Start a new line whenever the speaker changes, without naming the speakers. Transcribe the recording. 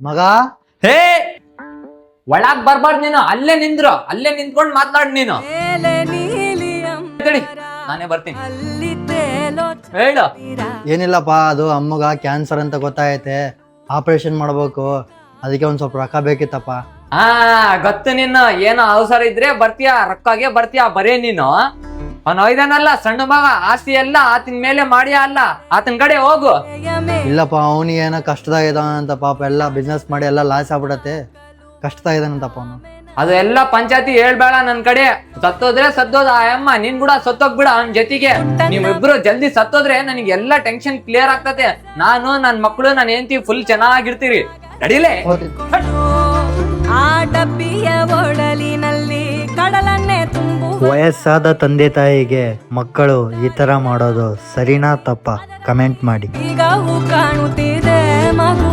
ಮಗ
ಹೇ ಒಳಗ್ ಬರ್ಬಾರ್ದು ನೀನು, ಅಲ್ಲೇ ನಿಂದ್ರು, ಅಲ್ಲೇ ನಿಂತ್ಕೊಂಡ್ ಮಾತಾಡ್ ನೀನು. ತಡಿ, ನಾನೇ ಬರ್ತೀನಿ. ಹೇಳು.
ಏನಿಲ್ಲಪ್ಪ, ಅದು ಅಮ್ಮಗ ಕ್ಯಾನ್ಸರ್ ಅಂತ ಗೊತ್ತಾಯ್ತೆ, ಆಪರೇಷನ್ ಮಾಡ್ಬೇಕು, ಅದಕ್ಕೆ ಒಂದ್ ಸ್ವಲ್ಪ ರೊಕ್ಕ ಬೇಕಿತ್ತಪ್ಪ.
ಗೊತ್ತು ನೀನು, ಏನೋ ಅವಸರ ಇದ್ರೆ ಬರ್ತೀಯ, ರೊಕ್ಕಾಗೆ ಬರ್ತೀಯ ಬರೇ ನೀನು. ಅವ್ನು ಒಯ್ದಾನಲ್ಲ ಸಣ್ಣ ಮಗ, ಆಸ್ತಿ ಎಲ್ಲ ಆತನ ಮೇಲೆ ಮಾಡಿಯ ಅಲ್ಲ, ಆತನ ಕಡೆ ಹೋಗು.
ಇಲ್ಲಪ್ಪ, ಅವನಿಗೆ ಏನೋ ಕಷ್ಟದಾಗಿದಾನಂತ, ಪಾಪ ಎಲ್ಲ ಬಿಸ್ನೆಸ್ ಮಾಡಿ ಎಲ್ಲ ಲಾಸ್ ಆಗ್ಬಿಡತ್ತೆ, ಕಷ್ಟದಾಗಿದಾನಂತಪ್ಪ ಅವನು.
ಅದು ಎಲ್ಲ ಪಂಚಾಯತಿ ಹೇಳ್ಬೇಡ ನನ್ ಕಡೆ. ಸತ್ತೋದ್ರೆ ಸತ್ತೋದ ಆ ಅಮ್ಮ, ನೀನ್ ಕೂಡ ಸತ್ತೋಗ್ಬಿಡ ಅವನ್ ಜೊತೆಗೆ. ನೀವಿಬ್ರು ಜಲ್ದಿ ಸತ್ತೋದ್ರೆ ನನಗೆ ಎಲ್ಲ ಟೆನ್ಷನ್ ಕ್ಲಿಯರ್ ಆಗ್ತದೆ. ನಾನು ನನ್ ಮಕ್ಕಳು ನನ್ನ ಹೆಂಡತಿ ಫುಲ್ ಚೆನ್ನಾಗಿರ್ತೀರಿ. ನಡಿಲೇ.
ವಯಸ್ಸಾದ ತಂದೆ ತಾಯಿಗೆ ಮಕ್ಕಳು ಈ ತರ ಮಾಡೋದು ಸರಿನಾ ತಪ್ಪಾ? ಕಮೆಂಟ್ ಮಾಡಿ.
ಈಗ ಕಾಣುತ್ತಿದೆ ಮಗು